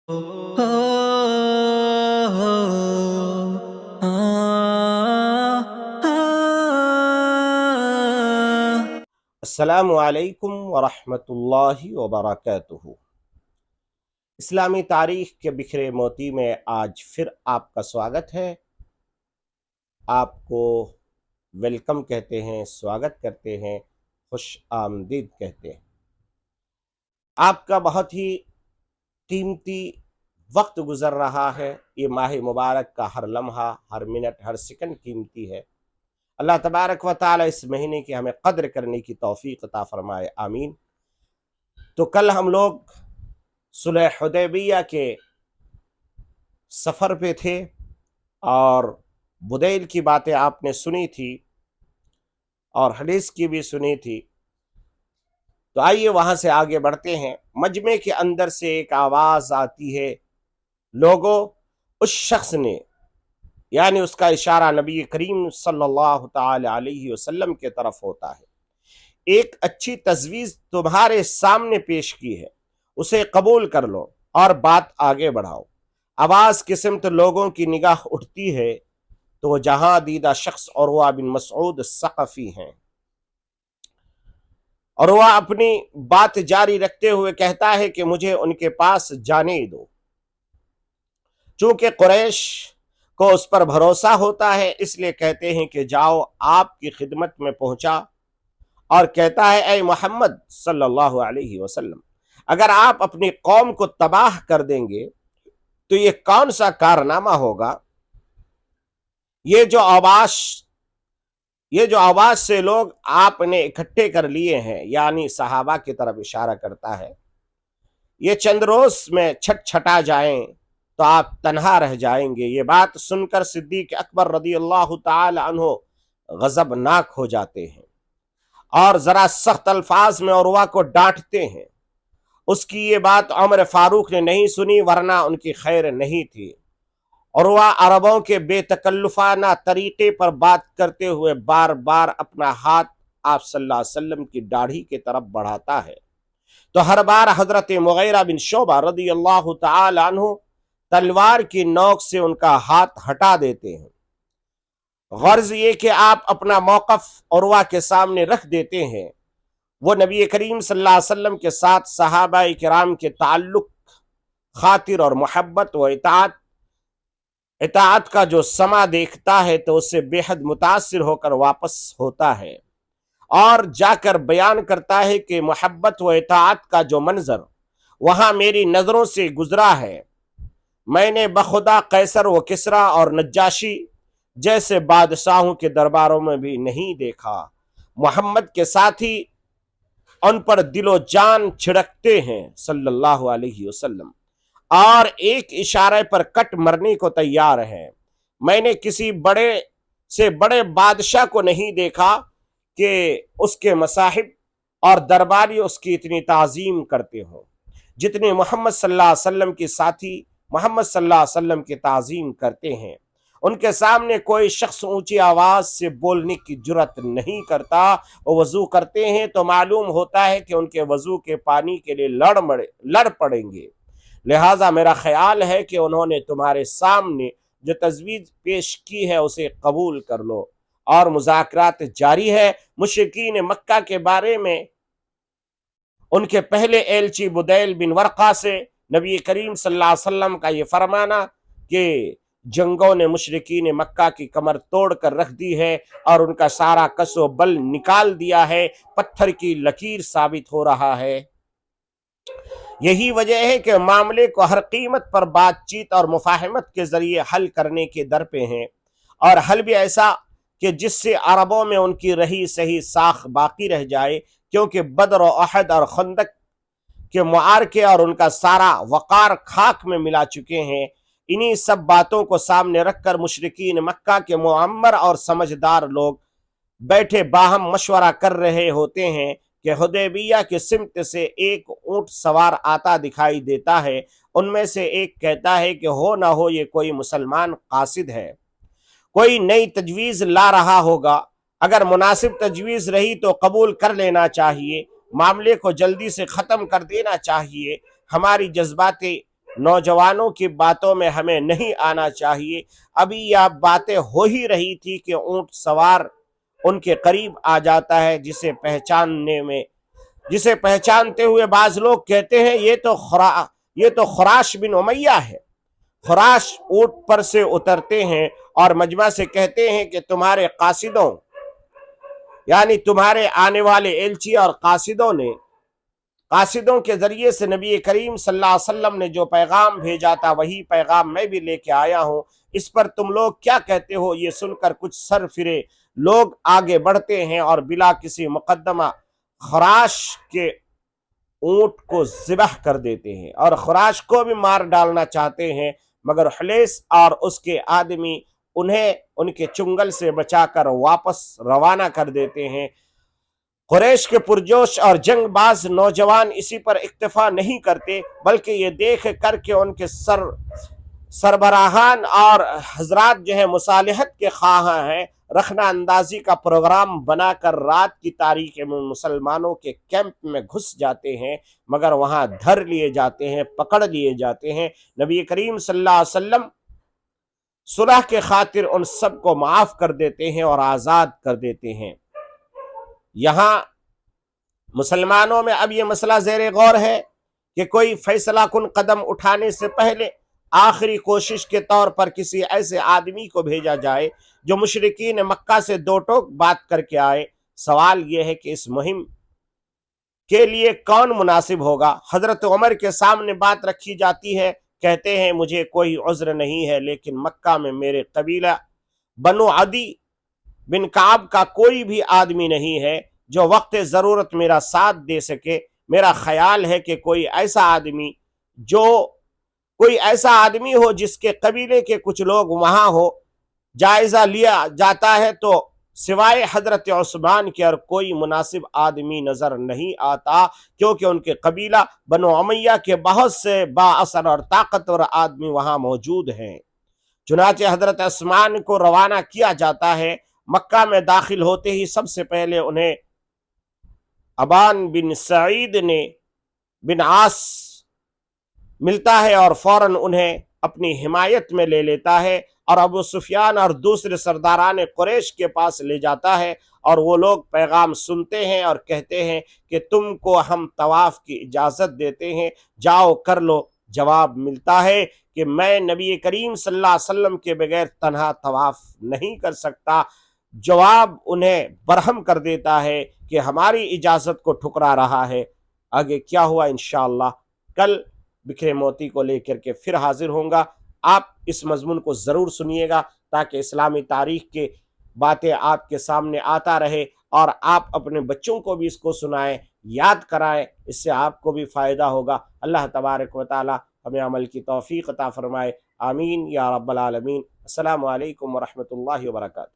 अस्सलामु अलैकुम वरहमतुल्लाहि वबरकातुहू। इस्लामी तारीख के बिखरे मोती में आज फिर आपका स्वागत है। आपको वेलकम कहते हैं, स्वागत करते हैं, खुश आमदीद कहते हैं। आपका बहुत ही कीमती वक्त गुजर रहा है। ये माह मुबारक का हर लम्हा, हर मिनट, हर सेकंड कीमती है। अल्लाह तबारक व तआला इस महीने की हमें कद्र करने की तौफीक अता फरमाए, आमीन। तो कल हम लोग सुलह हुदैबिया के सफ़र पे थे और बुदैल की बातें आपने सुनी थी और हदीस की भी सुनी थी। तो आइए वहां से आगे बढ़ते हैं। मजमे के अंदर से एक आवाज आती है, लोगों, उस शख्स ने, यानी उसका इशारा नबी करीम सल्लल्लाहु ताला अलैहि वसल्लम के तरफ होता है, एक अच्छी तजवीज़ तुम्हारे सामने पेश की है, उसे कबूल कर लो और बात आगे बढ़ाओ। आवाज की सिमत लोगों की निगाह उठती है तो वो जहां दीदा शख्स उरवा बिन मसऊद सक़फ़ी हैं। और वह अपनी बात जारी रखते हुए कहता है कि मुझे उनके पास जाने दो। चूंकि कुरैश को उस पर भरोसा होता है, इसलिए कहते हैं कि जाओ, आपकी खिदमत में पहुंचा और कहता है, ऐ मोहम्मद सल्लल्लाहु अलैहि वसल्लम, अगर आप अपनी कौम को तबाह कर देंगे तो ये कौन सा कारनामा होगा। ये जो आवाज से लोग आपने इकट्ठे कर लिए हैं, यानी सहाबा की तरफ इशारा करता है, ये चंद रोज में छटछटा जाएं तो आप तन्हा रह जाएंगे। ये बात सुनकर सिद्दीक अकबर रदी अल्लाह ताला अन्हु गजबनाक हो जाते हैं और जरा सख्त अल्फाज में उरवा को डांटते हैं। उसकी ये बात उमर फारूक ने नहीं सुनी, वरना उनकी खैर नहीं थी। उरवा अरबों के बेतकल्लुफाना तरीके पर बात करते हुए बार बार अपना हाथ आप सल्लल्लाहु अलैहि वसल्लम की दाढ़ी की तरफ बढ़ाता है तो हर बार हजरत मुगीरा बिन शुबा रदी अल्लाह ताला अन्हु तलवार की नोक से उनका हाथ हटा देते हैं। गर्ज ये कि आप अपना मौकफ उरवा के सामने रख देते हैं। वो नबी करीम सल्लल्लाहु अलैहि वसल्लम के साथ सहाबा किराम के ताल्लुक, खातिर और मोहब्बत व इताअत का जो समा देखता है तो उससे बेहद मुतासिर होकर वापस होता है और जाकर बयान करता है कि मोहब्बत व इताअत का जो मंजर वहां मेरी नजरों से गुजरा है, मैंने बखुदा कैसर व किसरा और नज्जाशी जैसे बादशाहों के दरबारों में भी नहीं देखा। मोहम्मद के साथी उन पर दिलो जान छिड़कते हैं सल्लल्लाहु अलैहि वसल्लम और एक इशारे पर कट मरने को तैयार है। मैंने किसी बड़े से बड़े बादशाह को नहीं देखा कि उसके मसाहिब और दरबारी उसकी इतनी ताजीम करते हों जितने मोहम्मद सल्लल्लाहु अलैहि वसल्लम के साथी मोहम्मद सल्लल्लाहु अलैहि वसल्लम की ताजीम करते हैं। उनके सामने कोई शख्स ऊंची आवाज से बोलने की जुर्रत नहीं करता। वो वजू करते हैं तो मालूम होता है कि उनके वजू के पानी के लिए लड़ पड़ेंगे। लिहाजा मेरा ख्याल है कि उन्होंने तुम्हारे सामने जो तजवीज़ पेश की है उसे कबूल कर लो। और मुज़ाकरात जारी है। मुशरिकीन मक्का के बारे में उनके पहले एलची बुदैल बिन वर्का से नबी करीम सल्लल्लाहु अलैहि वसल्लम का ये फरमाना कि जंगों ने मुशरिकीन मक्का की कमर तोड़ कर रख दी है और उनका सारा कसो बल निकाल दिया है, पत्थर की लकीर साबित हो रहा है। यही वजह है कि मामले को हर कीमत पर बातचीत और मुफाहमत के जरिए हल करने के दर पे हैं, और हल भी ऐसा कि जिससे अरबों में उनकी रही सही साख बाकी रह जाए, क्योंकि बदर और अहद और खंदक के मुआरके और उनका सारा वक़ार खाक में मिला चुके हैं। इन्हीं सब बातों को सामने रखकर मुशरिकीन मक्का के मुअम्मर और समझदार लोग बैठे बाहम मशवरा कर रहे होते हैं कि हुदैबिया की सिमत से एक ऊंट सवार आता दिखाई देता है। उनमें से एक कहता है कि हो ना हो ये कोई मुसलमान कासिद है, कोई नई तजवीज़ ला रहा होगा। अगर मुनासिब तजवीज़ रही तो कबूल कर लेना चाहिए, मामले को जल्दी से ख़त्म कर देना चाहिए। हमारी जज्बाती नौजवानों की बातों में हमें नहीं आना चाहिए। अभी यह बातें हो ही रही थी कि ऊंट सवार उनके करीब आ जाता है, जिसे पहचानते हुए बाज लोग कहते हैं ये तो खुराश बिन उमैया है। खुराश ऊंट पर से उतरते हैं और मजमा से कहते हैं कि तुम्हारे कासिदों, यानी तुम्हारे आने वाले एलची और कासिदों के जरिए से नबी करीम सल्लल्लाहु अलैहि वसल्लम ने जो पैगाम भेजा था वही पैगाम मैं भी लेके आया हूं। इस पर तुम लोग क्या कहते हो? ये सुनकर कुछ सर फिरे लोग आगे बढ़ते हैं और बिला किसी मुकदमा खुराश के ऊंट को ज़िबह कर देते हैं और खुराश को भी मार डालना चाहते हैं, मगर हुलैस और उसके आदमी उन्हें उनके चुंगल से बचाकर वापस रवाना कर देते हैं। कुरैश के पुरजोश और जंगबाज नौजवान इसी पर इक्तफा नहीं करते, बल्कि ये देख करके उनके सरबराहान और हजरात जो है मुसालिहत के ख्वाह हैं, रखना अंदाजी का प्रोग्राम बनाकर रात की तारीख में मुसलमानों के कैंप में घुस जाते हैं, मगर वहां धर लिए जाते हैं, पकड़ लिए जाते हैं। नबी करीम सल्लल्लाहु अलैहि वसल्लम सुलह के खातिर उन सबको माफ कर देते हैं और आज़ाद कर देते हैं। यहाँ मुसलमानों में अब यह मसला ज़ेरे गौर है कि कोई फैसला कुन कदम उठाने से पहले आखिरी कोशिश के तौर पर किसी ऐसे आदमी को भेजा जाए जो मुशरिकीन मक्का से दो टोक बात करके आए। सवाल यह है कि इस मुहिम के लिए कौन मुनासिब होगा? हजरत उमर के सामने बात रखी जाती है, कहते हैं मुझे कोई उज्र नहीं है, लेकिन मक्का में मेरे कबीला बनु अदी बिन काब का कोई भी आदमी नहीं है जो वक्त ज़रूरत मेरा साथ दे सके। मेरा ख्याल है कि कोई ऐसा आदमी हो जिसके कबीले के कुछ लोग वहां हो। जायजा लिया जाता है तो सिवाय हजरत उस्मान के और कोई मुनासिब आदमी नजर नहीं आता, क्योंकि उनके कबीला बनो उमैया के बहुत से बाअसर और ताकतवर आदमी वहां मौजूद हैं। चुनाचे हजरत उस्मान को रवाना किया जाता है। मक्का में दाखिल होते ही सबसे पहले उन्हें अबान बिन सईद ने बिन आस मिलता है और फौरन उन्हें अपनी हिमायत में ले लेता है और अबू सुफियान और दूसरे सरदारान कुरैश के पास ले जाता है और वो लोग पैगाम सुनते हैं और कहते हैं कि तुमको हम तवाफ की इजाज़त देते हैं, जाओ कर लो। जवाब मिलता है कि मैं नबी करीम सल्लल्लाहु अलैहि वसल्लम के बगैर तन्हा तवाफ नहीं कर सकता। जवाब उन्हें बरहम कर देता है कि हमारी इजाज़त को ठुकरा रहा है। आगे क्या हुआ इंशाअल्लाह कल बिखरे मोती को लेकर के फिर हाजिर होऊंगा। आप इस मजमून को ज़रूर सुनिएगा ताकि इस्लामी तारीख के बातें आपके सामने आता रहे और आप अपने बच्चों को भी इसको सुनाएं, याद कराएं, इससे आपको भी फ़ायदा होगा। अल्लाह तबारक व तआला हमें अमल की तौफीक अता फरमाए। आमीन या रब्बल आलमीन। अस्सलामु अलैकुम व रहमतुल्लाहि व बरकातुहू।